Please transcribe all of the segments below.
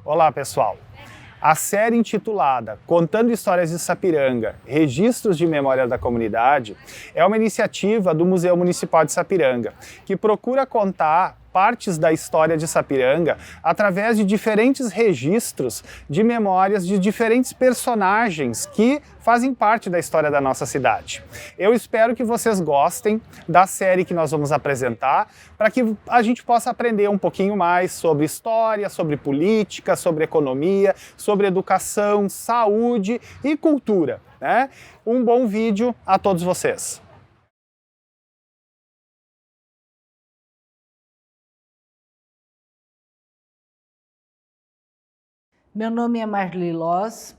Olá, pessoal! A série intitulada Contando Histórias de Sapiranga, Registros de Memória da Comunidade, é uma iniciativa do Museu Municipal de Sapiranga, que procura contar partes da história de Sapiranga através de diferentes registros de memórias de diferentes personagens que fazem parte da história da nossa cidade. Eu espero que vocês gostem da série que nós vamos apresentar, para que a gente possa aprender um pouquinho mais sobre história, sobre política, sobre economia, sobre educação, saúde e cultura, né? Um bom vídeo a todos vocês! Meu nome é Marli Loz,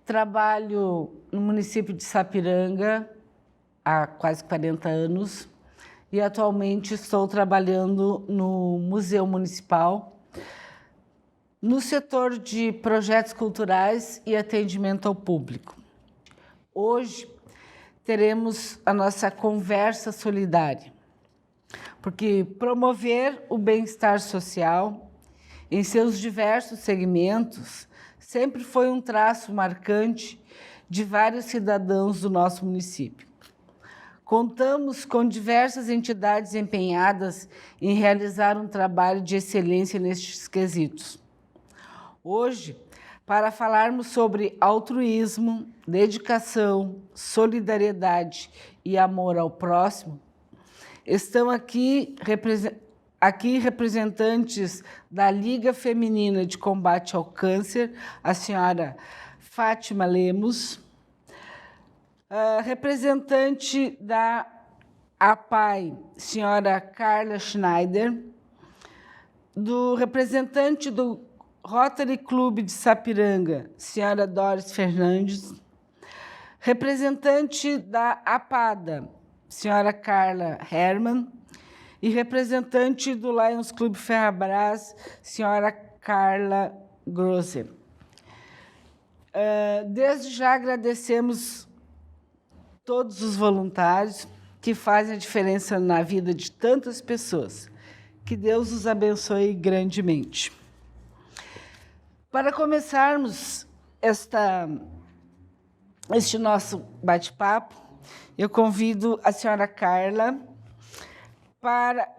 trabalho no município de Sapiranga há quase 40 anos e atualmente estou trabalhando no Museu Municipal, no setor de projetos culturais e atendimento ao público. Hoje teremos a nossa conversa solidária, porque promover o bem-estar social em seus diversos segmentos, sempre foi um traço marcante de vários cidadãos do nosso município. Contamos com diversas entidades empenhadas em realizar um trabalho de excelência nestes quesitos. Hoje, para falarmos sobre altruísmo, dedicação, solidariedade e amor ao próximo, estão aqui representantes da Liga Feminina de Combate ao Câncer, a senhora Fátima Lemos, representante da APAI, senhora Carla Schneider, do representante do Rotary Clube de Sapiranga, senhora Doris Fernandes, representante da APADA, senhora Carla Hermann, e representante do Lions Clube Ferrabras, senhora Carla Grosser. Desde já agradecemos todos os voluntários que fazem a diferença na vida de tantas pessoas. Que Deus os abençoe grandemente. Para começarmos este nosso bate-papo, eu convido a senhora Carla para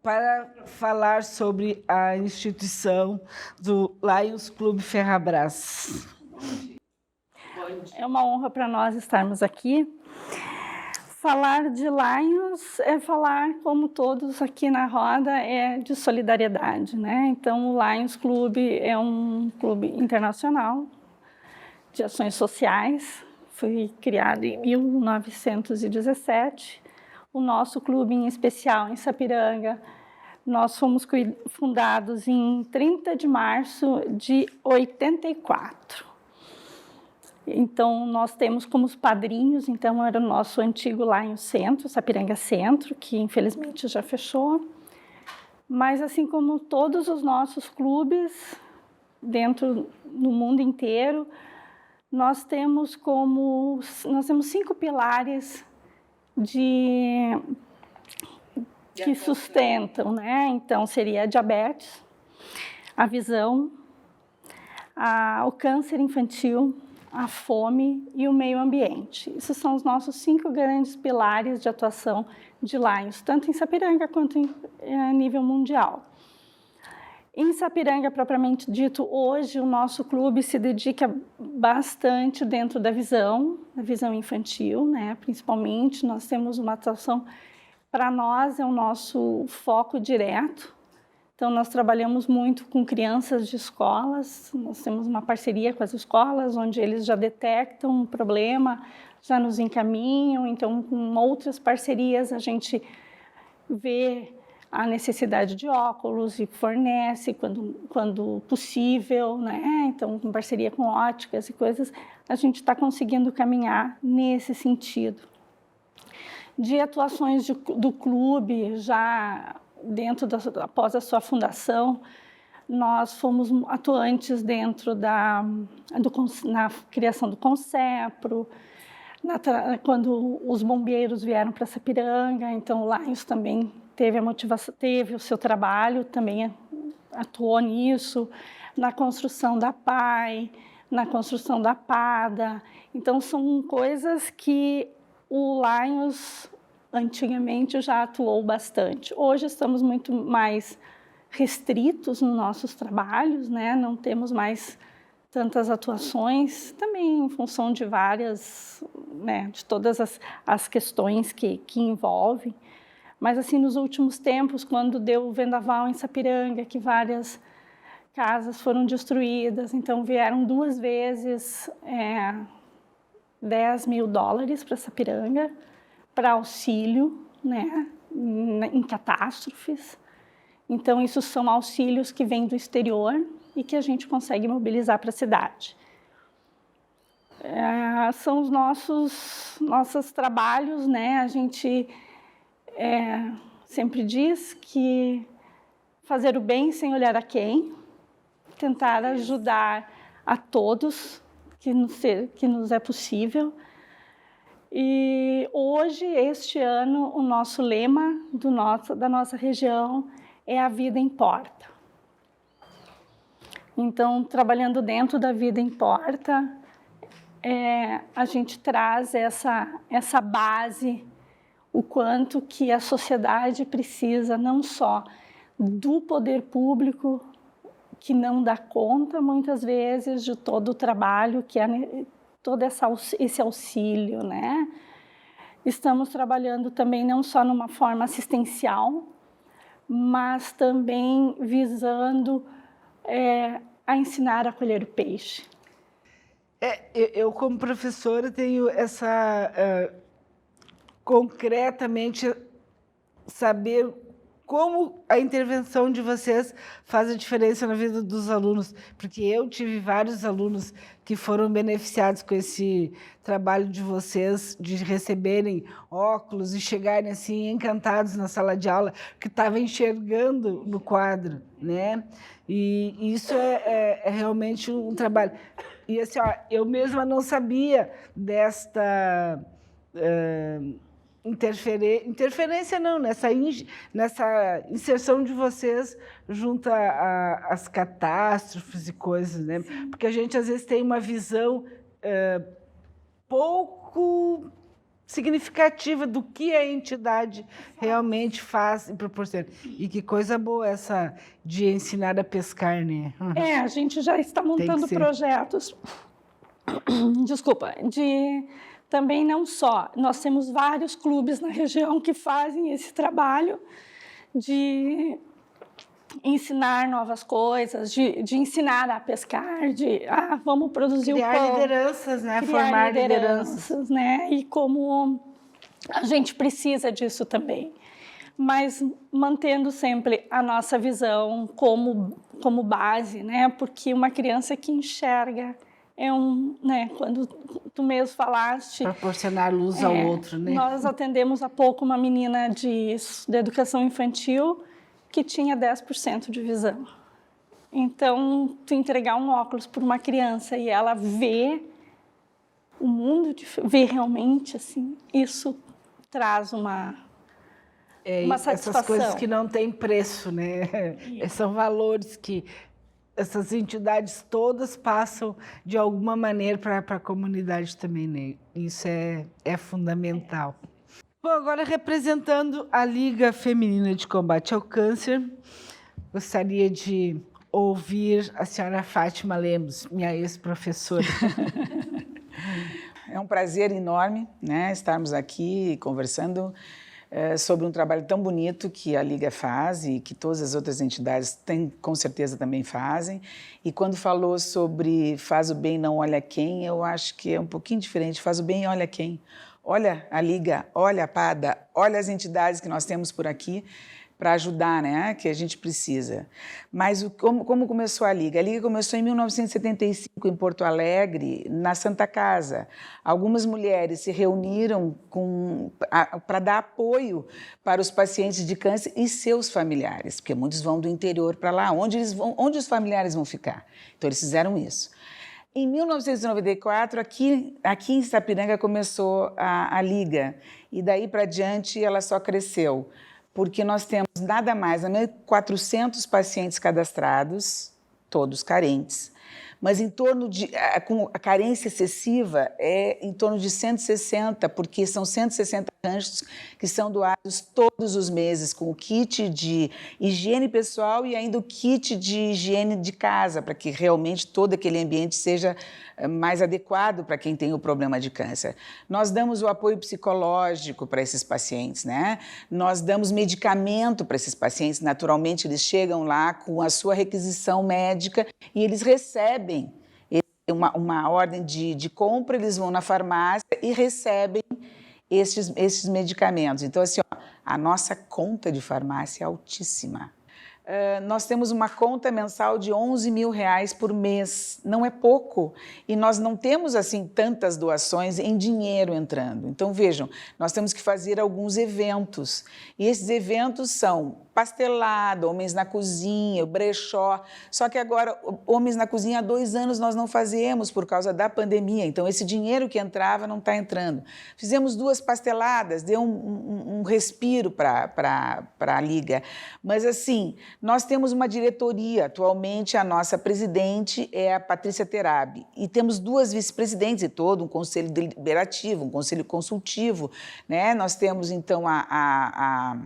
para falar sobre a instituição do Lions Clube Ferrabras. É uma honra para nós estarmos aqui. Falar de Lions é falar, como todos aqui na roda, de solidariedade, né? Então, o Lions Clube é um clube internacional de ações sociais. Foi criado em 1917. O nosso clube, em especial, em Sapiranga, nós fomos fundados em 30 de março de 84. Então, nós temos como padrinhos, então, era o nosso antigo Lions Centro, Sapiranga Centro, que infelizmente já fechou. Mas, assim como todos os nossos clubes, no mundo inteiro, nós temos 5 pilares que sustentam, né? Então, seria a diabetes, a visão, o câncer infantil, a fome e o meio ambiente. Esses são os nossos 5 grandes pilares de atuação de Lions, tanto em Sapiranga quanto a nível mundial. Em Sapiranga, propriamente dito, hoje o nosso clube se dedica bastante dentro da visão infantil, né? Principalmente, nós temos uma atuação, para nós é o nosso foco direto. Então, nós trabalhamos muito com crianças de escolas, nós temos uma parceria com as escolas, onde eles já detectam um problema, já nos encaminham. Então, com outras parcerias, a gente vê a necessidade de óculos e fornece quando possível, né? Então, com parceria com óticas e coisas, a gente está conseguindo caminhar nesse sentido. De atuações do clube, já após a sua fundação, nós fomos atuantes dentro na criação do Concepro, quando os bombeiros vieram para Sapiranga, então o Lions também teve o seu trabalho, também atuou nisso, na construção da PAI, na construção da PADA. Então, são coisas que o Lions antigamente já atuou bastante. Hoje estamos muito mais restritos nos nossos trabalhos, né? Não temos mais tantas atuações, também em função de várias, né, de todas as questões que envolvem. Mas, assim, nos últimos tempos, quando deu o vendaval em Sapiranga, que várias casas foram destruídas, então vieram 2 vezes $10 mil para Sapiranga, para auxílio, né, em catástrofes. Então, isso são auxílios que vêm do exterior e que a gente consegue mobilizar para a cidade. São os nossos trabalhos, né? A gente sempre diz que fazer o bem sem olhar a quem, tentar ajudar a todos que nos é possível. E hoje, este ano, o nosso lema da nossa região é a vida importa. Então, trabalhando dentro da vida importa, a gente traz essa base, o quanto que a sociedade precisa não só do poder público, que não dá conta, muitas vezes, de todo o trabalho, que é todo esse auxílio, né? Estamos trabalhando também não só numa forma assistencial, mas também visando a ensinar a colher o peixe. Eu, como professora, tenho concretamente saber como a intervenção de vocês faz a diferença na vida dos alunos, porque eu tive vários alunos que foram beneficiados com esse trabalho de vocês, de receberem óculos e chegarem assim encantados na sala de aula, que estavam enxergando no quadro, né? E isso é realmente um trabalho. E assim, eu mesma não sabia desta interferência não, nessa inserção de vocês junto às catástrofes e coisas, né? Sim. Porque a gente às vezes tem uma visão pouco significativa do que a entidade realmente faz e proporciona. E que coisa boa essa de ensinar a pescar, né? A gente já está montando projetos. Desculpa, também não só, nós temos vários clubes na região que fazem esse trabalho de ensinar novas coisas, de ensinar a pescar, vamos produzir o pão. Criar lideranças, né? Formar lideranças, né? E como a gente precisa disso também. Mas mantendo sempre a nossa visão como base, né? Porque uma criança que enxerga né, quando tu mesmo falaste... Proporcionar luz ao outro, né? Nós atendemos há pouco uma menina de educação infantil que tinha 10% de visão. Então, tu entregar um óculos para uma criança e ela ver o mundo, ver realmente, assim, isso traz uma satisfação. Essas coisas que não têm preço, né? São valores que essas entidades todas passam de alguma maneira para a comunidade também, né? Isso é fundamental. Bom, agora representando a Liga Feminina de Combate ao Câncer, gostaria de ouvir a senhora Fátima Lemos, minha ex-professora. É um prazer enorme, né, estarmos aqui conversando sobre um trabalho tão bonito que a Liga faz e que todas as outras entidades com certeza também fazem. E quando falou sobre faz o bem, não olha quem, eu acho que é um pouquinho diferente. Faz o bem e olha quem. Olha a Liga, olha a PADA, olha as entidades que nós temos por aqui para ajudar, né, que a gente precisa. Mas como começou a Liga? A Liga começou em 1975 em Porto Alegre, na Santa Casa. Algumas mulheres se reuniram para dar apoio para os pacientes de câncer e seus familiares, porque muitos vão do interior para lá, onde os familiares vão ficar. Então, eles fizeram isso. Em 1994, aqui em Sapiranga começou a Liga, e daí para diante ela só cresceu. porque nós temos nada mais, 400 pacientes cadastrados, todos carentes, mas em torno de, com a carência excessiva é em torno de 160, porque são 160 ranchos que são doados todos os meses, com o kit de higiene pessoal e ainda o kit de higiene de casa, para que realmente todo aquele ambiente seja mais adequado para quem tem o problema de câncer. Nós damos o apoio psicológico para esses pacientes, né? Nós damos medicamento para esses pacientes, naturalmente eles chegam lá com a sua requisição médica e eles recebem uma ordem de compra, eles vão na farmácia e recebem esses medicamentos. Então, assim, ó, a nossa conta de farmácia é altíssima. Nós temos uma conta mensal de R$11 mil por mês, não é pouco, e nós não temos assim tantas doações em dinheiro entrando. Então vejam, nós temos que fazer alguns eventos, e esses eventos são pastelada, Homens na Cozinha, o brechó, só que agora Homens na Cozinha há 2 anos nós não fazemos por causa da pandemia, então esse dinheiro que entrava não está entrando. Fizemos 2 pasteladas, deu um respiro para a Liga, mas assim, nós temos uma diretoria, atualmente a nossa presidente é a Patrícia Terabi, e temos 2 vice-presidentes e todo um conselho deliberativo, um conselho consultivo, né? Nós temos então a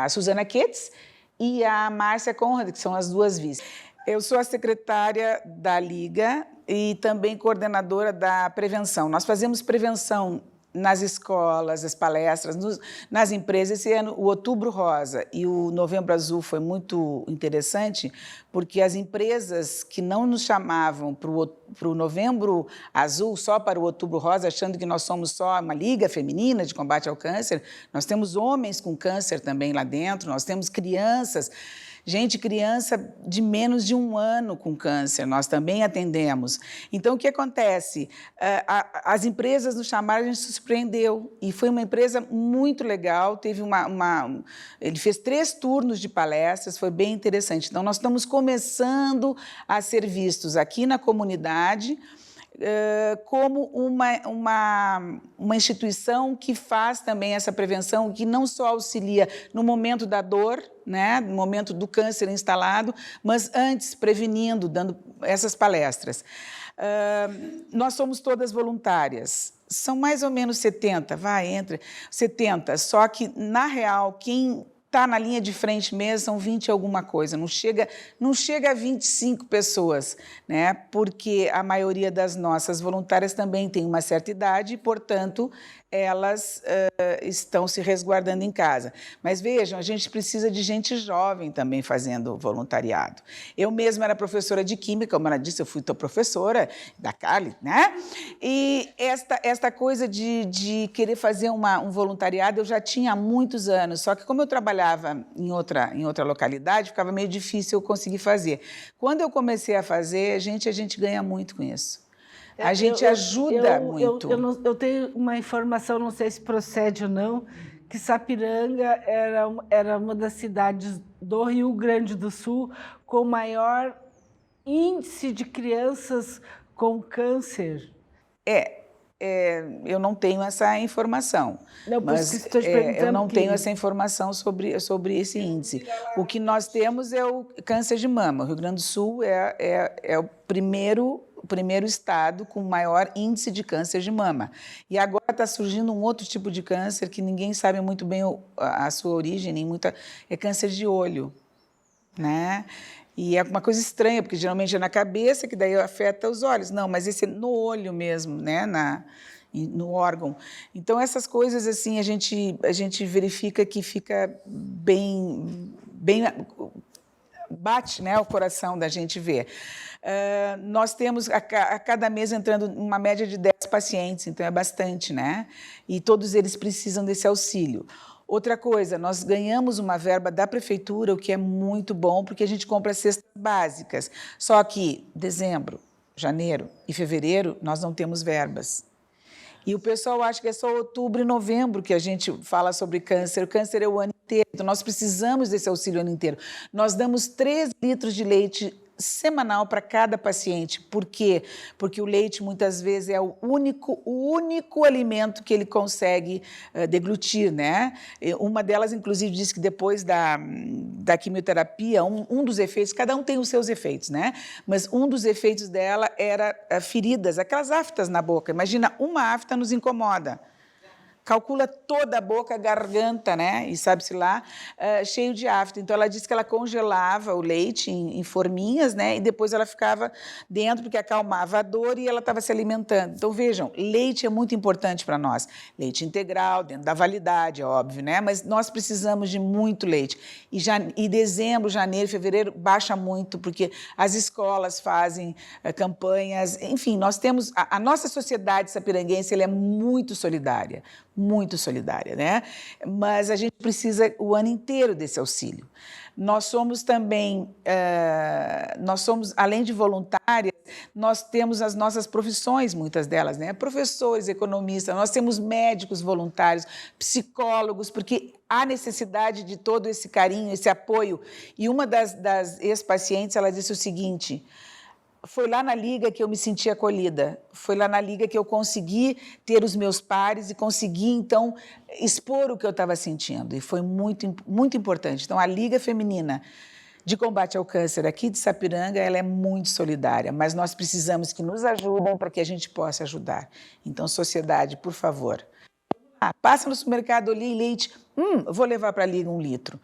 Suzana Ketz e a Márcia Conrad, que são as 2 vice. Eu sou a secretária da Liga e também coordenadora da prevenção. Nós fazemos prevenção nas escolas, as palestras, nas empresas. Esse ano, o Outubro Rosa e o Novembro Azul foi muito interessante, porque as empresas que não nos chamavam para o Novembro Azul, só para o Outubro Rosa, achando que nós somos só uma liga feminina de combate ao câncer, nós temos homens com câncer também lá dentro, nós temos crianças. Gente, criança de menos de 1 ano com câncer, nós também atendemos. Então, o que acontece? As empresas nos chamaram, a gente se surpreendeu. E foi uma empresa muito legal, teve ele fez 3 turnos de palestras, foi bem interessante. Então, nós estamos começando a ser vistos aqui na comunidade, como uma instituição que faz também essa prevenção, que não só auxilia no momento da dor, né, no momento do câncer instalado, mas antes, prevenindo, dando essas palestras. Nós somos todas voluntárias, são mais ou menos 70, entre 70, só que, na real, quem está na linha de frente mesmo são 20 alguma coisa, não chega a 25 pessoas, né? Porque a maioria das nossas voluntárias também tem uma certa idade e, portanto, elas estão se resguardando em casa. Mas vejam, a gente precisa de gente jovem também fazendo voluntariado. Eu mesma era professora de Química, como ela disse, eu fui tua professora da Cali, né? E esta coisa de querer fazer um voluntariado eu já tinha há muitos anos, só que como eu trabalhava em outra localidade, ficava meio difícil eu conseguir fazer. Quando eu comecei a fazer, a gente ganha muito com isso. A gente ajuda muito. Eu tenho uma informação, não sei se procede ou não, que Sapiranga era uma das cidades do Rio Grande do Sul com maior índice de crianças com câncer. Eu não tenho essa informação, mas eu não tenho essa informação sobre esse índice. O que nós temos é o câncer de mama. O Rio Grande do Sul é o primeiro estado com maior índice de câncer de mama. E agora está surgindo um outro tipo de câncer que ninguém sabe muito bem a sua origem, é câncer de olho, né? E é uma coisa estranha, porque geralmente é na cabeça, que daí afeta os olhos. Não, mas esse é no olho mesmo, né? No órgão. Então, essas coisas, assim, a gente verifica que fica bem bate, né, o coração da gente ver. Nós temos a cada mês entrando uma média de 10 pacientes, então é bastante, né? E todos eles precisam desse auxílio. Outra coisa, nós ganhamos uma verba da prefeitura, o que é muito bom, porque a gente compra cestas básicas. Só que dezembro, janeiro e fevereiro nós não temos verbas. E o pessoal acha que é só outubro e novembro que a gente fala sobre câncer. O câncer é o ano inteiro, então nós precisamos desse auxílio o ano inteiro. Nós damos 3 litros de leite semanal para cada paciente. Por quê? Porque o leite, muitas vezes, é o único alimento que ele consegue deglutir, né? Uma delas, inclusive, diz que depois da quimioterapia, um dos efeitos, cada um tem os seus efeitos, né? Mas um dos efeitos dela era feridas, aquelas aftas na boca. Imagina, uma afta nos incomoda. Calcula toda a boca, a garganta, né? E sabe-se lá, cheio de afta. Então, ela disse que ela congelava o leite em forminhas, né? E depois ela ficava dentro, porque acalmava a dor e ela estava se alimentando. Então, vejam, leite é muito importante para nós. Leite integral, dentro da validade, é óbvio, né? Mas nós precisamos de muito leite. E dezembro, janeiro, fevereiro, baixa muito, porque as escolas fazem campanhas. Enfim, nós temos... A nossa sociedade sapiranguense, ela é muito solidária, né? Mas a gente precisa o ano inteiro desse auxílio. Nós somos também, além de voluntárias, nós temos as nossas profissões, muitas delas, né? Professores, economistas, nós temos médicos voluntários, psicólogos, porque há necessidade de todo esse carinho, esse apoio. E uma das ex-pacientes, ela disse o seguinte: foi lá na Liga que eu me senti acolhida, foi lá na Liga que eu consegui ter os meus pares e consegui, então, expor o que eu estava sentindo. E foi muito, muito importante. Então, a Liga Feminina de Combate ao Câncer aqui de Sapiranga, ela é muito solidária, mas nós precisamos que nos ajudem para que a gente possa ajudar. Então, sociedade, por favor, passa no supermercado ali leite, vou levar para a Liga 1 litro.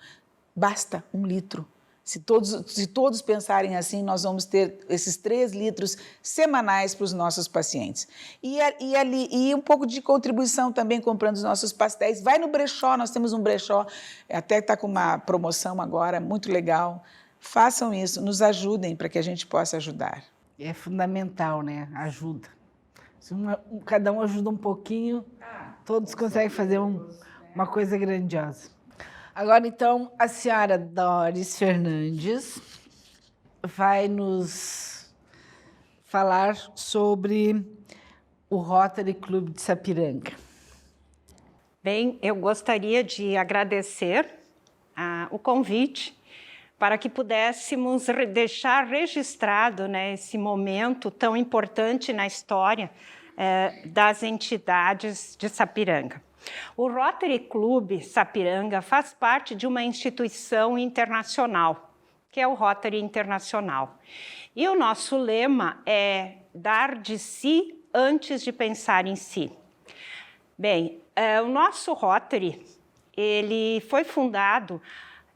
Basta 1 litro. Se todos pensarem assim, nós vamos ter esses 3 litros semanais para os nossos pacientes. E um pouco de contribuição também comprando os nossos pastéis. Vai no brechó, nós temos um brechó, até está com uma promoção agora, muito legal. Façam isso, nos ajudem para que a gente possa ajudar. É fundamental, né? Ajuda. Se cada um ajuda um pouquinho, todos conseguem fazer uma coisa grandiosa. Agora, então, a senhora Doris Fernandes vai nos falar sobre o Rotary Club de Sapiranga. Bem, eu gostaria de agradecer o convite para que pudéssemos deixar registrado, né, esse momento tão importante na história das entidades de Sapiranga. O Rotary Club Sapiranga faz parte de uma instituição internacional, que é o Rotary Internacional. E o nosso lema é dar de si antes de pensar em si. Bem, o nosso Rotary, ele foi fundado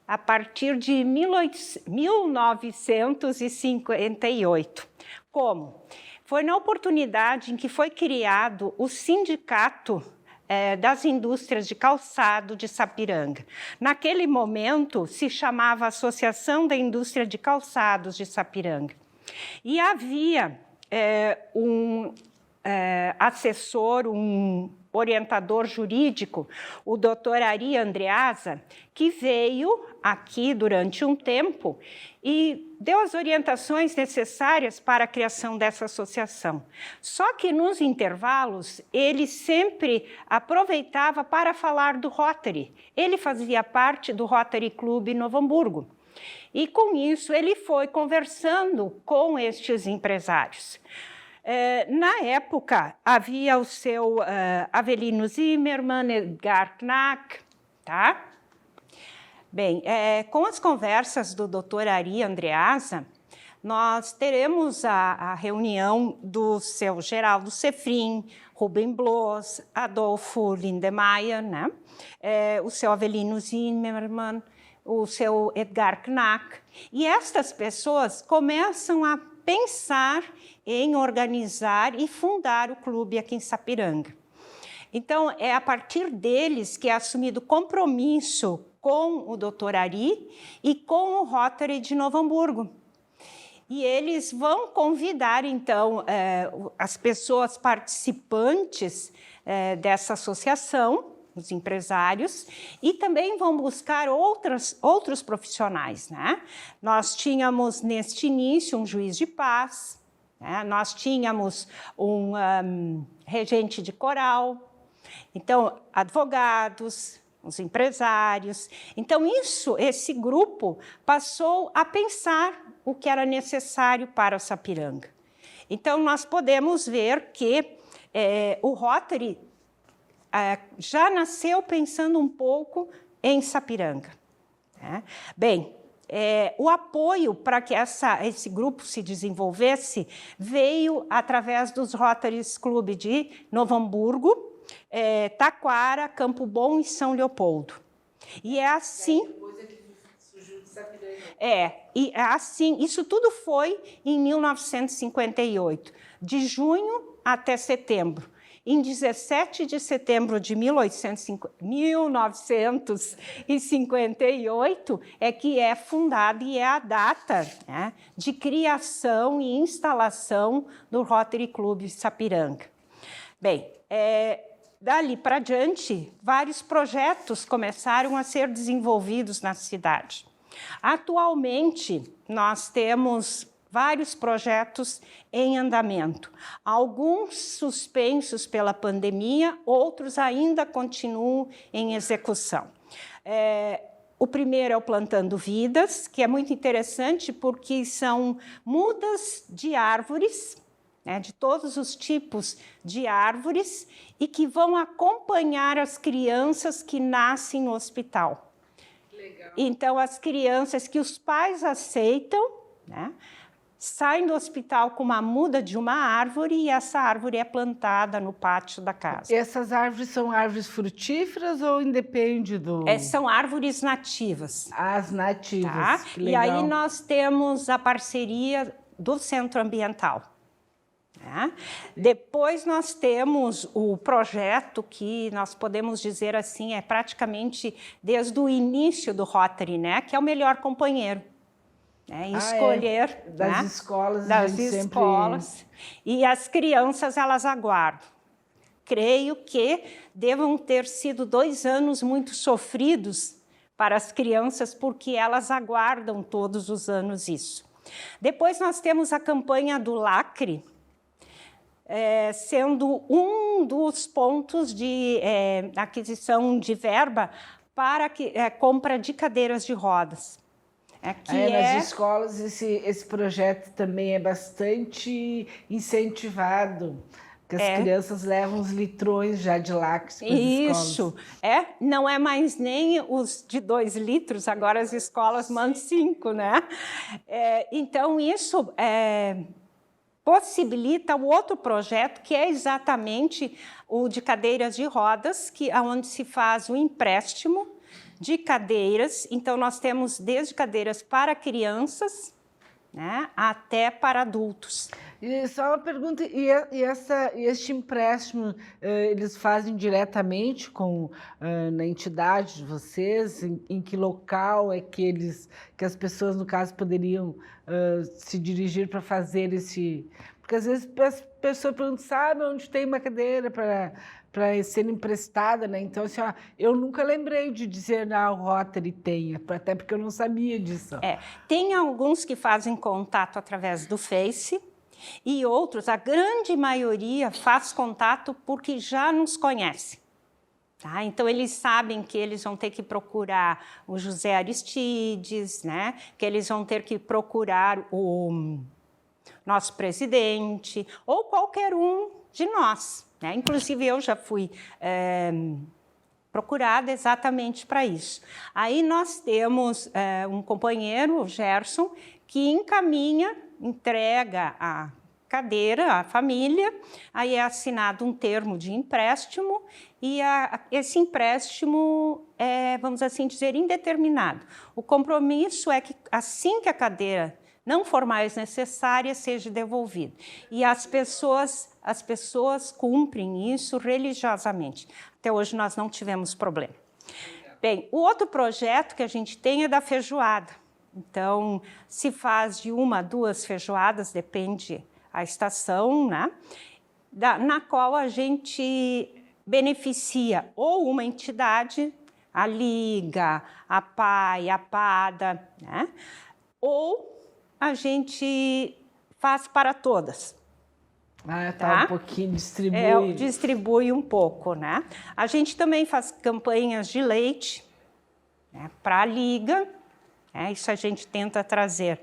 a partir de 1958. Como? Foi na oportunidade em que foi criado o Sindicato das Indústrias de Calçado de Sapiranga. Naquele momento, se chamava Associação da Indústria de Calçados de Sapiranga. E havia um assessor, um orientador jurídico, o Dr. Ari Andreasa, que veio aqui durante um tempo e deu as orientações necessárias para a criação dessa associação. Só que nos intervalos, ele sempre aproveitava para falar do Rotary. Ele fazia parte do Rotary Club Novo Hamburgo. E com isso, ele foi conversando com estes empresários. Na época, havia o seu Avelino Zimmermann, Edgar Knack, tá? Bem, com as conversas do Dr. Ari Andreasa, nós teremos a reunião do seu Geraldo Sefrin, Rubem Bloss, Adolfo Lindemeyer, né? O seu Avelino Zimmermann, o seu Edgar Knack. E estas pessoas começam a pensar em organizar e fundar o clube aqui em Sapiranga. Então, é a partir deles que é assumido compromisso com o Dr. Ari e com o Rotary de Novo Hamburgo. E eles vão convidar, então, as pessoas participantes dessa associação, os empresários, e também vão buscar outros profissionais, né? Nós tínhamos, neste início, um juiz de paz, né? Nós tínhamos um regente de coral, então, advogados, os empresários. Então, esse grupo passou a pensar o que era necessário para o Sapiranga. Então, nós podemos ver que o Rotary já nasceu pensando um pouco em Sapiranga. Né? Bem, o apoio para que esse grupo se desenvolvesse veio através dos Rotaries Club de Novo Hamburgo, Taquara, Campo Bom e São Leopoldo. E é assim... isso tudo foi em 1958, de junho até setembro. Em 17 de setembro de 1958 é que é fundada e é a data, né, de criação e instalação do Rotary Club Sapiranga. Bem, dali para diante, vários projetos começaram a ser desenvolvidos na cidade. Atualmente, nós temos vários projetos em andamento, alguns suspensos pela pandemia, outros ainda continuam em execução. O primeiro é o Plantando Vidas, que é muito interessante porque são mudas de árvores, né, de todos os tipos de árvores, e que vão acompanhar as crianças que nascem no hospital. Legal. Então, as crianças que os pais aceitam, né, saem do hospital com uma muda de uma árvore e essa árvore é plantada no pátio da casa. E essas árvores são árvores frutíferas ou independe do... São árvores nativas. As nativas, tá? Que legal. E aí nós temos a parceria do Centro Ambiental. Né? Depois nós temos o projeto que nós podemos dizer assim, praticamente desde o início do Rotary, né? Que é o Melhor Companheiro. Escolher das né? escolas, das escolas sempre... E as crianças elas aguardam. Creio que devam ter sido 2 anos muito sofridos para as crianças, porque elas aguardam todos os anos isso. Depois nós temos a campanha do Lacre, sendo um dos pontos de aquisição de verba para compra de cadeiras de rodas. Nas escolas esse projeto também é bastante incentivado, porque as crianças levam uns litrões já de lácteos para as escolas. Isso, não é mais nem os de 2 litros, agora as escolas mandam 5, né? Então, isso possibilita o outro projeto, que é exatamente o de cadeiras de rodas, onde se faz o empréstimo de cadeiras. Então, nós temos desde cadeiras para crianças, né, até para adultos. E só uma pergunta, este empréstimo, eles fazem diretamente na entidade de vocês? Em que local é que as pessoas, no caso, poderiam se dirigir para fazer esse... Porque às vezes as pessoas perguntam, sabe onde tem uma cadeira para ser emprestada, né? Então, assim, eu nunca lembrei de dizer, o Rotary tem, até porque eu não sabia disso. Tem alguns que fazem contato através do Face e outros, a grande maioria, faz contato porque já nos conhece. Tá? Então, eles sabem que eles vão ter que procurar o José Aristides, né? Que eles vão ter que procurar o nosso presidente ou qualquer um de nós. Inclusive, eu já fui procurada exatamente para isso. Aí nós temos um companheiro, o Gerson, que encaminha, entrega a cadeira à família, aí é assinado um termo de empréstimo e esse empréstimo é, vamos assim dizer, indeterminado. O compromisso é que assim que a cadeira não for mais necessária, seja devolvida. E as pessoas cumprem isso religiosamente. Até hoje nós não tivemos problema. Bem, o outro projeto que a gente tem é da feijoada. Então, se faz de 1 a 2 feijoadas, depende a estação, né? Na qual a gente beneficia ou uma entidade, a Liga, a PAI, a PADA, né? Ou a gente faz para todas. Um pouquinho, distribui. Distribui um pouco, né? A gente também faz campanhas de leite, né, para a Liga, isso a gente tenta trazer.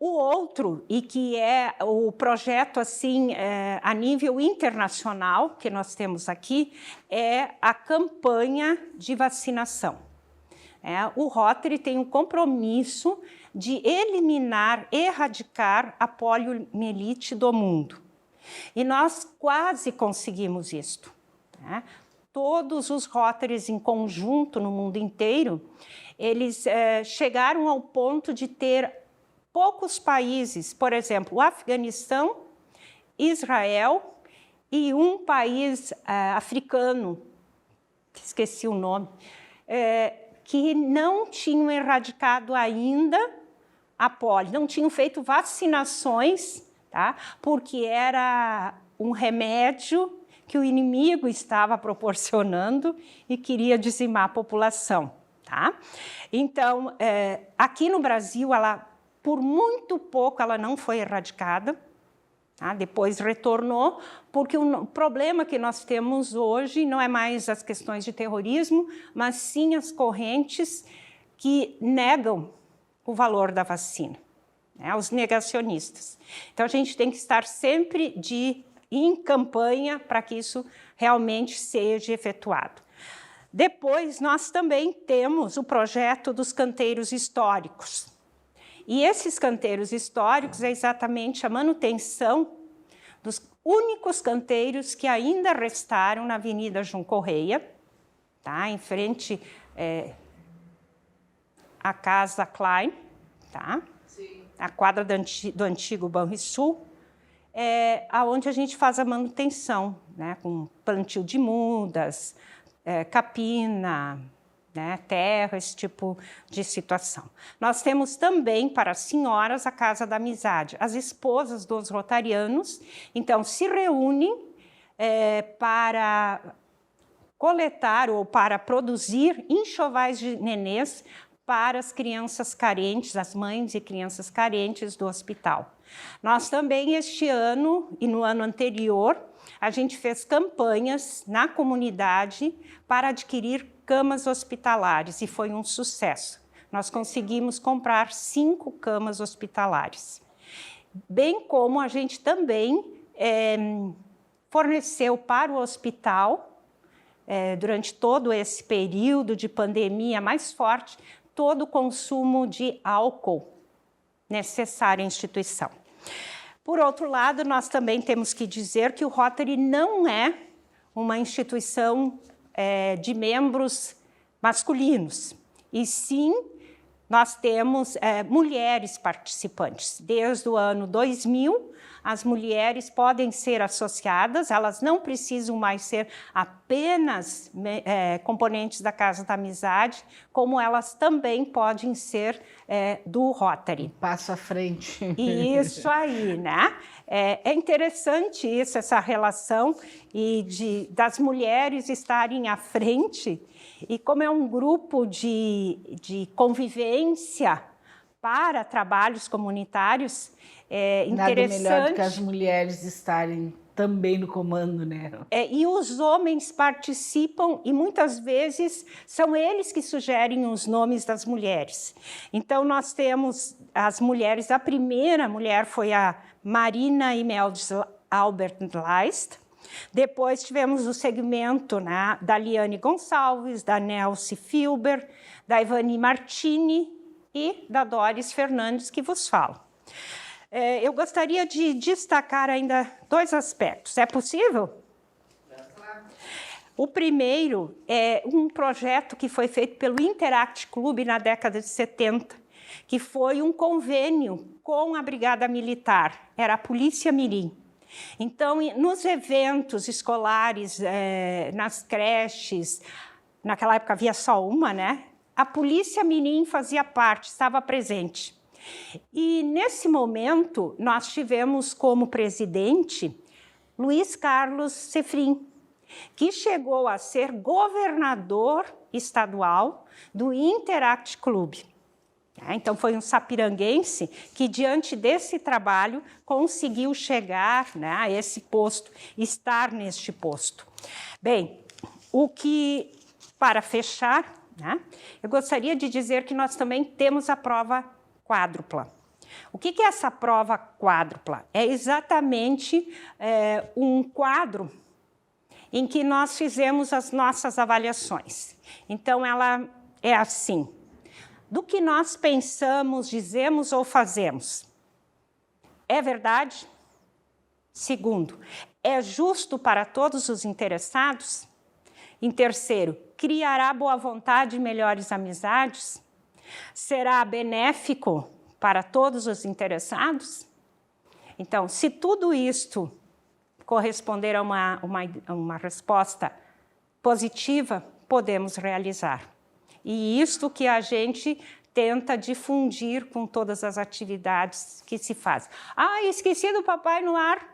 O outro, e que é o projeto assim, a nível internacional, que nós temos aqui, é a campanha de vacinação. O Rotary tem um compromisso de eliminar, erradicar a poliomielite do mundo. E nós quase conseguimos isto. Todos os Rotarys em conjunto no mundo inteiro, eles chegaram ao ponto de ter poucos países, por exemplo, o Afeganistão, Israel e um país africano, que esqueci o nome, que não tinham erradicado ainda a polio, não tinham feito vacinações, tá? Porque era um remédio que o inimigo estava proporcionando e queria dizimar a população. Tá? Então, aqui no Brasil, por muito pouco, ela não foi erradicada, tá? Depois retornou, porque o problema que nós temos hoje não é mais as questões de terrorismo, mas sim as correntes que negam o valor da vacina, os negacionistas. Então, a gente tem que estar sempre em campanha para que isso realmente seja efetuado. Depois, nós também temos o projeto dos canteiros históricos. E esses canteiros históricos é exatamente a manutenção dos únicos canteiros que ainda restaram na Avenida João Correia, tá? Em frente à Casa Klein, tá? Sim. A quadra do antigo Banrisul, onde a gente faz a manutenção, né? Com plantio de mudas, capina, né, terra, esse tipo de situação. Nós temos também para as senhoras a Casa da Amizade. As esposas dos rotarianos, então, se reúnem para coletar ou para produzir enxovais de nenês para as crianças carentes, as mães e crianças carentes do hospital. Nós também, este ano e no ano anterior, a gente fez campanhas na comunidade para adquirir camas hospitalares e foi um sucesso. Nós conseguimos comprar 5 camas hospitalares. Bem como a gente também forneceu para o hospital, durante todo esse período de pandemia mais forte, todo o consumo de álcool necessário à instituição. Por outro lado, nós também temos que dizer que o Rotary não é uma instituição de membros masculinos, e sim nós temos mulheres participantes. Desde o ano 2000, as mulheres podem ser associadas, elas não precisam mais ser apenas componentes da Casa da Amizade, como elas também podem ser do Rotary. Passo à frente. Isso aí, né? É interessante isso, essa relação das mulheres estarem à frente, e como é um grupo de convivência para trabalhos comunitários, é interessante. Nada melhor do que as mulheres estarem também no comando, né? E os homens participam e muitas vezes são eles que sugerem os nomes das mulheres. Então nós temos as mulheres, a primeira mulher foi a Marina Imeldes Albert Leist. Depois tivemos o segmento, né, da Liane Gonçalves, da Nelce Filber, da Ivani Martini e da Doris Fernandes, que vos falo. Eu gostaria de destacar ainda 2 aspectos. É possível? Claro. O primeiro é um projeto que foi feito pelo Interact Club na década de 70, que foi um convênio com a Brigada Militar, era a Polícia Mirim. Então, nos eventos escolares, nas creches, naquela época havia só uma, né? A Polícia Mirim fazia parte, estava presente. E, nesse momento, nós tivemos como presidente Luiz Carlos Sefrin, que chegou a ser governador estadual do Interact Club. Então, foi um sapiranguense que, diante desse trabalho, conseguiu chegar, né, a esse posto, estar neste posto. Bem, para fechar, né, eu gostaria de dizer que nós também temos a prova quádrupla. O que é essa prova quádrupla? É exatamente um quadro em que nós fizemos as nossas avaliações. Então, ela é assim: do que nós pensamos, dizemos ou fazemos, é verdade? Segundo, é justo para todos os interessados? Em terceiro, criará boa vontade e melhores amizades? Será benéfico para todos os interessados? Então, se tudo isto corresponder a uma resposta positiva, podemos realizar. E isto que a gente tenta difundir com todas as atividades que se fazem. Ah, esqueci do Papai no Ar.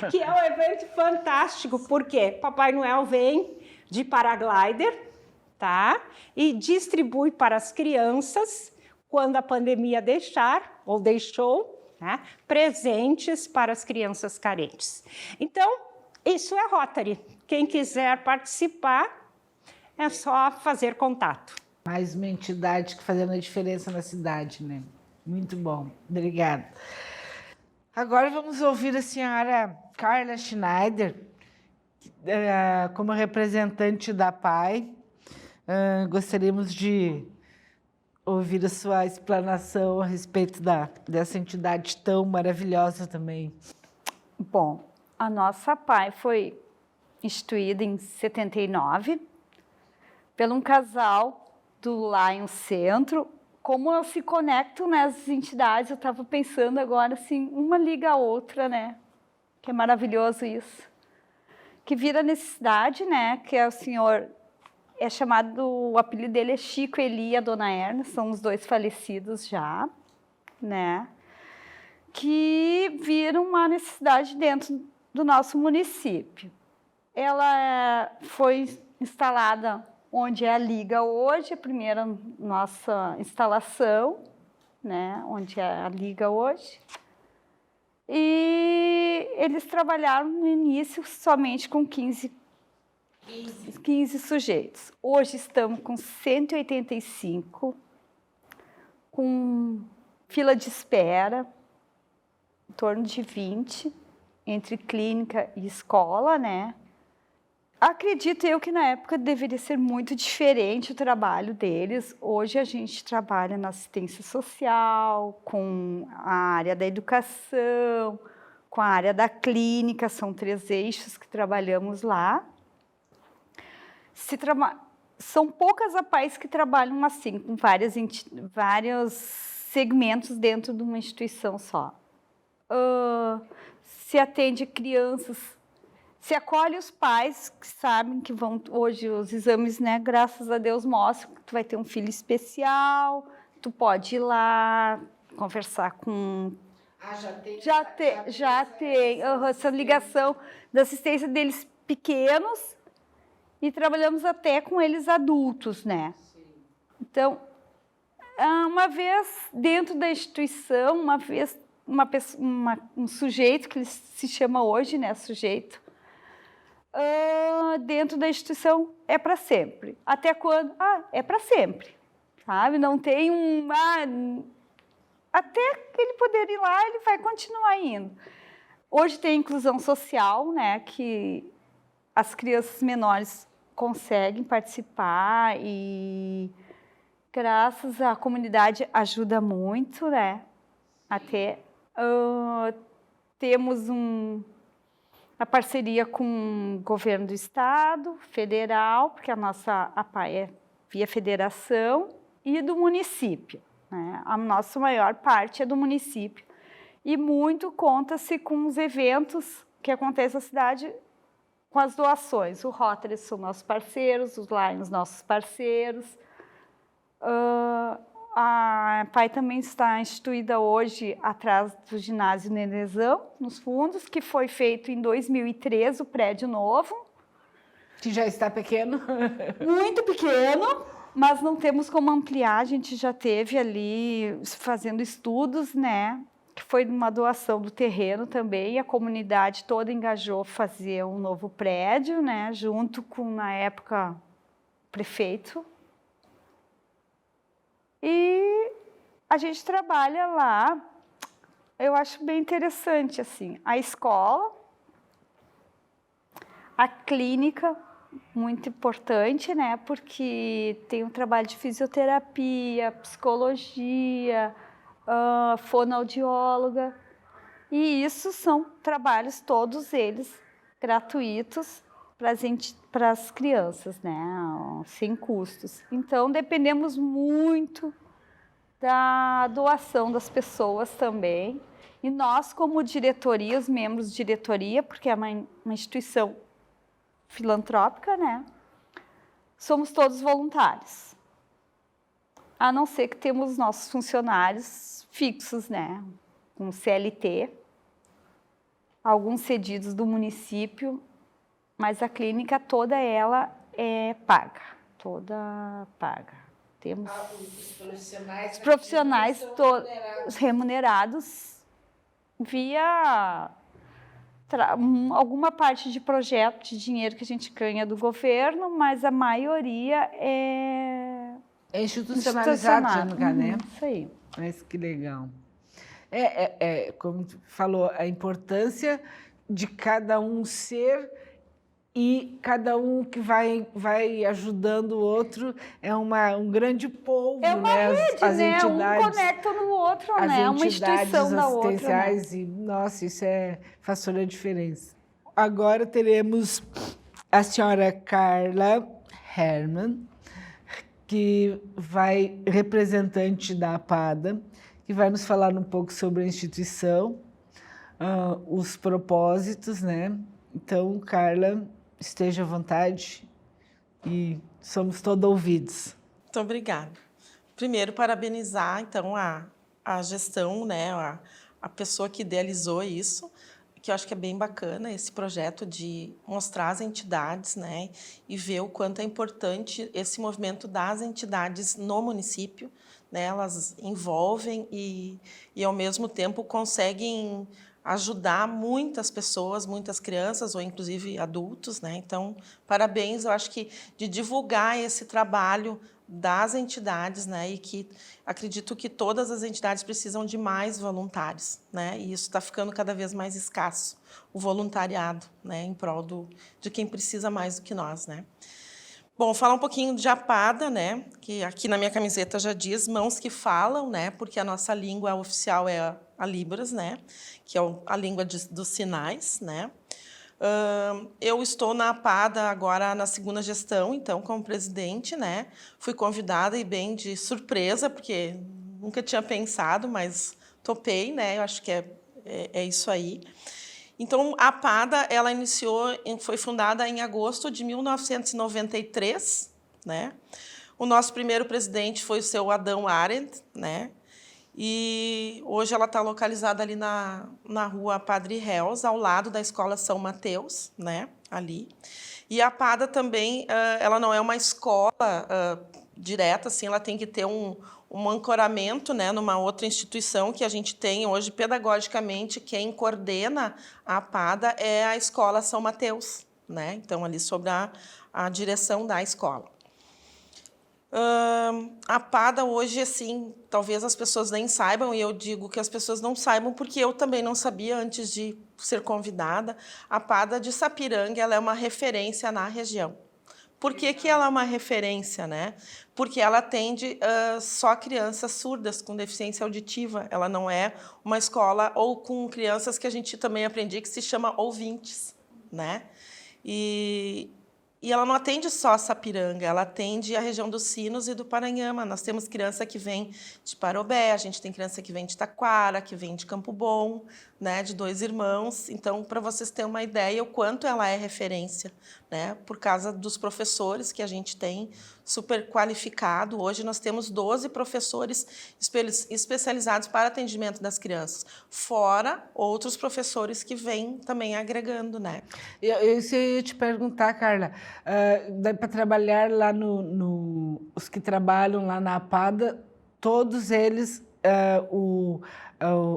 Que é um evento fantástico, porque Papai Noel vem de paraglider, tá? E distribui para as crianças, quando a pandemia deixar, ou deixou, né, presentes para as crianças carentes. Então, isso é Rotary. Quem quiser participar, é só fazer contato. Mais uma entidade que fazendo a diferença na cidade, né? Muito bom. Obrigada. Agora vamos ouvir a senhora Carla Schneider, como representante da PAI. Gostaríamos de ouvir a sua explanação a respeito dessa entidade tão maravilhosa também. Bom, a nossa PAI foi instituída em 79 por um casal do Lion Centro. Como elas se conectam nas entidades, eu estava pensando agora assim, uma liga a outra, né? Que é maravilhoso isso. Que vira necessidade, né? Que é o senhor, é chamado, o apelido dele é Chico Eli e a Dona Erna, são os dois falecidos já, né? Que viram uma necessidade dentro do nosso município. Ela foi instalada onde é a Liga hoje, a primeira nossa instalação, né, onde é a Liga hoje. E eles trabalharam no início somente com 15 sujeitos. Hoje estamos com 185, com fila de espera, em torno de 20, entre clínica e escola, né? Acredito eu que na época deveria ser muito diferente o trabalho deles. Hoje a gente trabalha na assistência social, com a área da educação, com a área da clínica, são 3 eixos que trabalhamos lá. São poucas APAIs que trabalham assim, com vários segmentos dentro de uma instituição só. Se atende crianças, se acolhe os pais que sabem que vão... Hoje os exames, né, graças a Deus, mostram que tu vai ter um filho especial, tu pode ir lá conversar com... Já tem essa ligação da assistência deles pequenos e trabalhamos até com eles adultos, né? Então, uma vez dentro da instituição, um sujeito, que ele se chama hoje, né, sujeito, dentro da instituição é para sempre. Até quando? É para sempre, sabe? Não tem até ele poder ir lá, ele vai continuar indo. Hoje tem inclusão social, né? Que as crianças menores conseguem participar e graças à comunidade ajuda muito, né? Até temos a parceria com o governo do estado, federal, porque a nossa APAI é via federação, e do município, né? A nossa maior parte é do município. E muito conta-se com os eventos que acontecem na cidade, com as doações. O Rotary são nossos parceiros, os Lions nossos parceiros. A APAI também está instituída hoje atrás do ginásio Nenezão, nos fundos, que foi feito em 2013, o prédio novo. Que já está pequeno. Muito pequeno, mas não temos como ampliar. A gente já teve ali fazendo estudos, né? Que foi uma doação do terreno também, e a comunidade toda engajou fazer um novo prédio, né? Junto com, na época, o prefeito. E a gente trabalha lá, eu acho bem interessante, assim, a escola, a clínica, muito importante, né? Porque tem um trabalho de fisioterapia, psicologia, fonoaudióloga, e isso são trabalhos, todos eles, gratuitos para as crianças, né? Sem custos. Então, dependemos muito da doação das pessoas também. E nós, como diretoria, os membros de diretoria, porque é uma instituição filantrópica, né? Somos todos voluntários. A não ser que temos nossos funcionários fixos, né? Com CLT, alguns cedidos do município, mas a clínica toda ela é paga, toda paga. Temos os profissionais todos remunerados via alguma parte de projeto de dinheiro que a gente ganha do governo, mas a maioria é institucionalizado, né? Isso aí. Mas que legal. Como tu falou, a importância de cada um ser e cada um que vai ajudando o outro é um grande povo, é uma né? rede, as né? entidades, Um conecta no outro, as né? Uma entidades instituição da outra. Né? assistenciais e, nossa, isso faz toda a diferença. Agora teremos a senhora Carla Hermann, que vai representante da APADA, que vai nos falar um pouco sobre a instituição, os propósitos, né? Então, Carla, esteja à vontade e somos todos ouvidos. Muito obrigada. Primeiro, parabenizar, então, a gestão, né? A pessoa que idealizou isso, que eu acho que é bem bacana esse projeto de mostrar as entidades, né? E ver o quanto é importante esse movimento das entidades no município, né? Elas envolvem e ao mesmo tempo, conseguem ajudar muitas pessoas, muitas crianças ou inclusive adultos, né? Então, parabéns, eu acho que de divulgar esse trabalho das entidades, né? E que acredito que todas as entidades precisam de mais voluntários, né? E isso está ficando cada vez mais escasso, o voluntariado, né? Em prol de quem precisa mais do que nós, né? Bom, falar um pouquinho de APADA, né? Que aqui na minha camiseta já diz mãos que falam, né? Porque a nossa língua oficial é a Libras, né? Que é a língua dos sinais, né? Eu estou na APADA agora na segunda gestão, então, como presidente, né? Fui convidada e bem de surpresa, porque nunca tinha pensado, mas topei, né? Eu acho que é isso aí. Então, a APADA, ela foi fundada em agosto de 1993, né? O nosso primeiro presidente foi o seu Adão Arendt, né? E hoje ela está localizada ali na rua Padre Reus, ao lado da Escola São Mateus, né? Ali. E a APADA também, ela não é uma escola direta, assim, ela tem que ter um ancoramento, né, numa outra instituição que a gente tem hoje, pedagogicamente, quem coordena a APADA é a Escola São Mateus, né? Então, ali sobre a direção da escola. A APADA hoje, assim, talvez as pessoas nem saibam, e eu digo que as pessoas não saibam porque eu também não sabia antes de ser convidada. A APADA de Sapiranga, ela é uma referência na região. Por que ela é uma referência, né? Porque ela atende só crianças surdas com deficiência auditiva. Ela não é uma escola ou com crianças que a gente também aprendi que se chama ouvintes, né? E ela não atende só Sapiranga, ela atende a região dos Sinos e do Paranhama. Nós temos criança que vem de Parobé, a gente tem criança que vem de Taquara, que vem de Campo Bom, né, de Dois Irmãos. Então, para vocês terem uma ideia, o quanto ela é referência, né, por causa dos professores que a gente tem, super qualificado. Hoje nós temos 12 professores especializados para atendimento das crianças, fora outros professores que vêm também agregando, né? Eu ia te perguntar, Carla, dá para trabalhar lá os que trabalham lá na APADA, todos eles,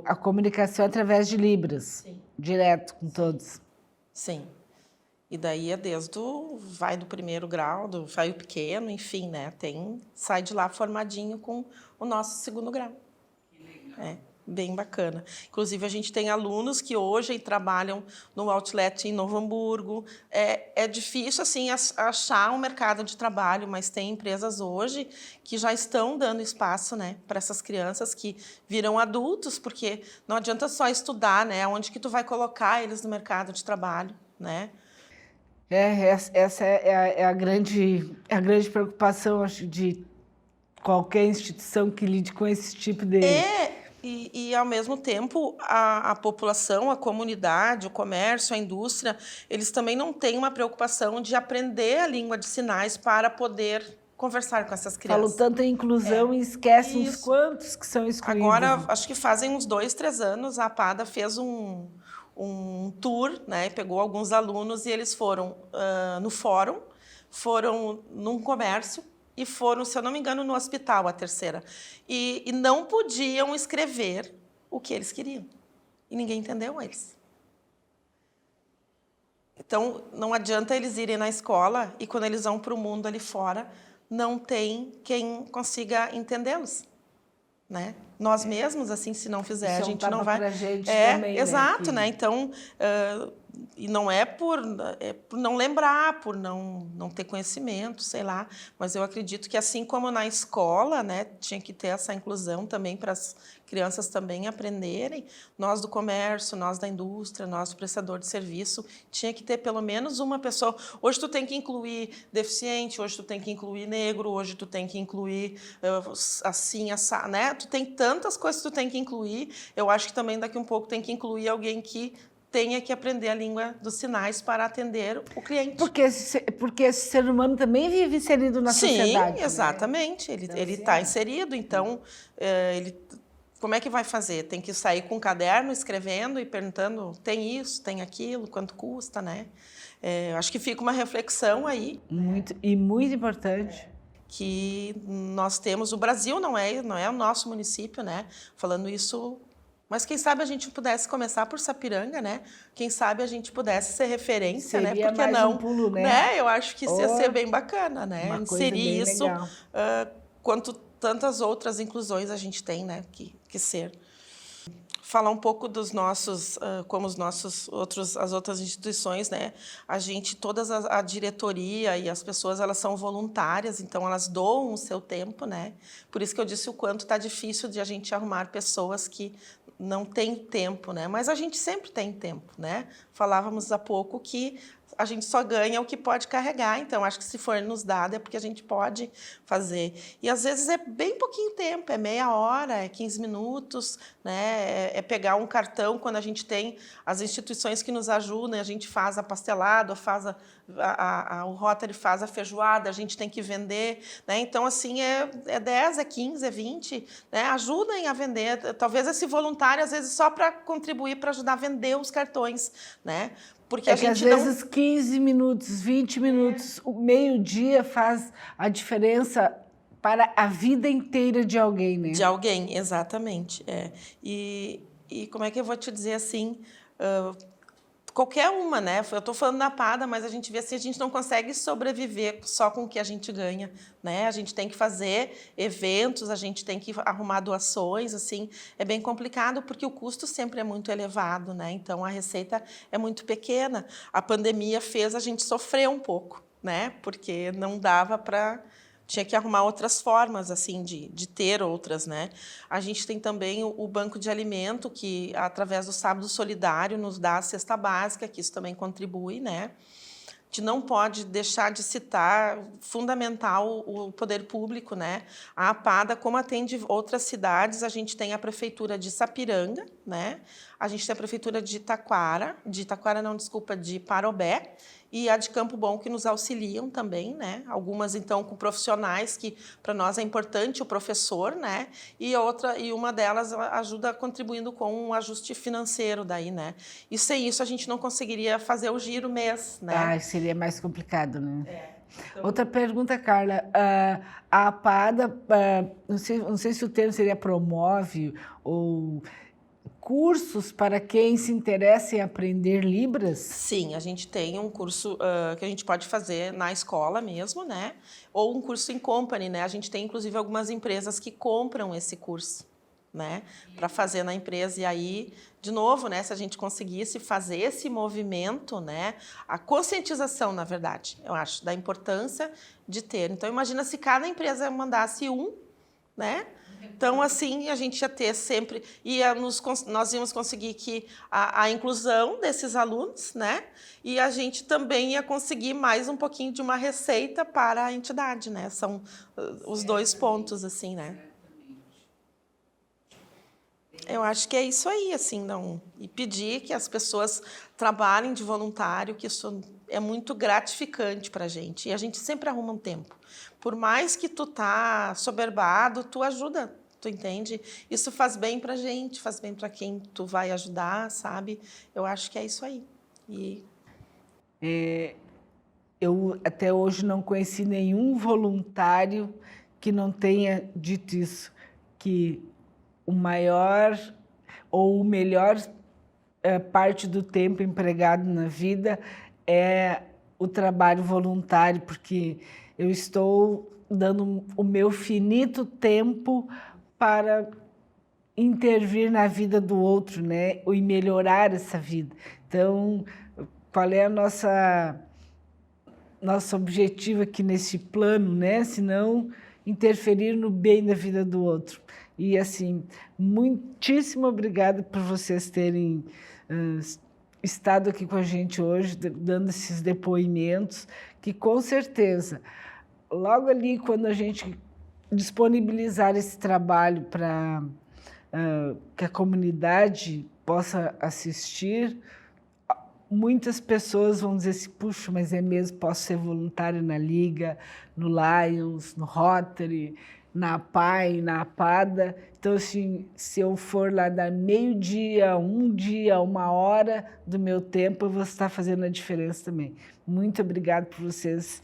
a comunicação é através de Libras, sim, direto com todos? Sim. E daí vai do primeiro grau, vai o pequeno, enfim, né? Sai de lá formadinho com o nosso segundo grau. Bem bacana. Inclusive, a gente tem alunos que hoje trabalham no outlet em Novo Hamburgo. É difícil, assim, achar um mercado de trabalho, mas tem empresas hoje que já estão dando espaço, né, para essas crianças que viram adultos, porque não adianta só estudar, né? Onde que tu vai colocar eles no mercado de trabalho, né? Essa é a grande preocupação, acho, de qualquer instituição que lide com esse tipo de... E, ao mesmo tempo, a população, a comunidade, o comércio, a indústria, eles também não têm uma preocupação de aprender a língua de sinais para poder conversar com essas crianças. Falam tanto em inclusão e esquecem os quantos que são excluídos. Agora, acho que fazem uns 2, 3 anos, a APADA fez um tour, né? Pegou alguns alunos e eles foram no fórum, foram num comércio, e foram, se eu não me engano, no hospital, a terceira. E não podiam escrever o que eles queriam. E ninguém entendeu eles. Então, não adianta eles irem na escola e, quando eles vão para o mundo ali fora, não tem quem consiga entendê-los, né? Nós mesmos, assim, se não fizer, a gente não vai... Pra gente também, exato, né? Então... e não é por não lembrar, por não ter conhecimento, sei lá. Mas eu acredito que, assim como na escola, né, tinha que ter essa inclusão também para as crianças também aprenderem, nós do comércio, nós da indústria, nós do prestador de serviço, tinha que ter pelo menos uma pessoa. Hoje tu tem que incluir deficiente, hoje tu tem que incluir negro, hoje tu tem que incluir assim, essa, né? Tu tem tantas coisas que tu tem que incluir. Eu acho que também daqui um pouco tem que incluir alguém que tenha que aprender a língua dos sinais para atender o cliente. Porque esse ser humano também vive inserido na sociedade. Sim, exatamente. Né? Ele está inserido, então, como é que vai fazer? Tem que sair com um caderno, escrevendo e perguntando, tem isso, tem aquilo, quanto custa, né? Acho que fica uma reflexão aí. Muito importante. Que nós temos, o Brasil não é o nosso município, né? Falando isso... Mas quem sabe a gente pudesse começar por Sapiranga, né? Quem sabe a gente pudesse ser referência, seria, né? Porque mais não, um pulo, né? Eu acho que isso ia ser bem bacana, né? Inserir isso, quanto tantas outras inclusões a gente tem, né? Que ser. Falar um pouco dos nossos, como as outras instituições, né? A gente, a diretoria e as pessoas, elas são voluntárias, então elas doam o seu tempo, né? Por isso que eu disse o quanto está difícil de a gente arrumar pessoas que não têm tempo, né? Mas a gente sempre tem tempo, né? Falávamos há pouco que a gente só ganha o que pode carregar, então acho que se for nos dado é porque a gente pode fazer. E às vezes é bem pouquinho tempo, é meia hora, é 15 minutos, né? É pegar um cartão quando a gente tem as instituições que nos ajudam, a gente faz a pastelada, faz o Rotary faz a feijoada, a gente tem que vender, né? Então, assim, é 10, é 15, é 20, né? Ajudem a vender, talvez esse voluntário, às vezes, só para contribuir, para ajudar a vender os cartões, né? Porque a gente às vezes 15 minutos, 20 minutos, o meio-dia faz a diferença para a vida inteira de alguém, né? De alguém, exatamente. E como é que eu vou te dizer assim... qualquer uma, né? Eu estou falando da APADA, mas a gente vê assim, a gente não consegue sobreviver só com o que a gente ganha, né? A gente tem que fazer eventos, a gente tem que arrumar doações, assim, é bem complicado porque o custo sempre é muito elevado, né? Então a receita é muito pequena. A pandemia fez a gente sofrer um pouco, né? Porque não dava para... Tinha que arrumar outras formas, assim, de ter outras, né? A gente tem também o banco de alimento, que, através do Sábado Solidário, nos dá a cesta básica, que isso também contribui, né? A gente não pode deixar de citar, fundamental, o poder público, né? A APADA, como atende outras cidades, a gente tem a Prefeitura de Sapiranga, né? A gente tem a Prefeitura de de Parobé, e a de Campo Bom, que nos auxiliam também, né? Algumas, então, com profissionais, que para nós é importante o professor, né? E uma delas ajuda contribuindo com um ajuste financeiro daí, né? E sem isso a gente não conseguiria fazer o giro mês, né? Seria mais complicado, né? Então... Outra pergunta, Carla. A APADA, não sei se o termo seria promove ou... cursos para quem se interessa em aprender Libras? Sim, a gente tem um curso que a gente pode fazer na escola mesmo, né? Ou um curso em company, né? A gente tem, inclusive, algumas empresas que compram esse curso, né, para fazer na empresa. E aí, de novo, né, se a gente conseguisse fazer esse movimento, né, a conscientização, na verdade, eu acho, da importância de ter. Então, imagina se cada empresa mandasse um, né? Então, assim, a gente ia ter sempre, nós íamos conseguir que a inclusão desses alunos, né? E a gente também ia conseguir mais um pouquinho de uma receita para a entidade, né? São os dois pontos, assim, né? Eu acho que é isso aí, assim, não. E pedir que as pessoas trabalhem de voluntário, que isso é muito gratificante para a gente. E a gente sempre arruma um tempo. Por mais que tu tá soberbado, tu ajuda, tu entende? Isso faz bem para a gente, faz bem para quem tu vai ajudar, sabe? Eu acho que é isso aí. Eu até hoje não conheci nenhum voluntário que não tenha dito isso, que o maior ou o melhor parte do tempo empregado na vida é o trabalho voluntário, porque eu estou dando o meu finito tempo para intervir na vida do outro, né? E melhorar essa vida. Então, qual é a nosso objetivo aqui nesse plano, né? Se não interferir no bem da vida do outro. E, assim, muitíssimo obrigada por vocês terem estado aqui com a gente hoje, dando esses depoimentos, que, com certeza, logo ali, quando a gente disponibilizar esse trabalho para que a comunidade possa assistir, muitas pessoas vão dizer assim, puxa, mas é mesmo, posso ser voluntário na Liga, no Lions, no Rotary, na APAI, na APADA. Então, assim, se eu for lá dar meio-dia, um dia, 1 hora do meu tempo, eu vou estar fazendo a diferença também. Muito obrigada por vocês,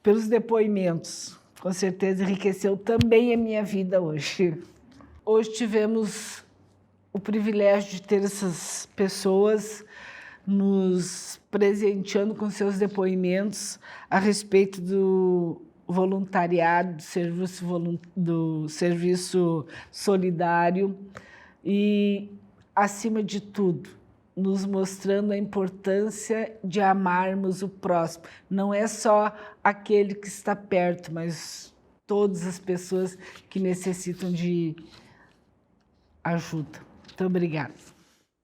pelos depoimentos. Com certeza enriqueceu também a minha vida hoje. Hoje tivemos o privilégio de ter essas pessoas nos presenteando com seus depoimentos a respeito do voluntariado, do serviço solidário e, acima de tudo, nos mostrando a importância de amarmos o próximo. Não é só aquele que está perto, mas todas as pessoas que necessitam de ajuda. Muito obrigada.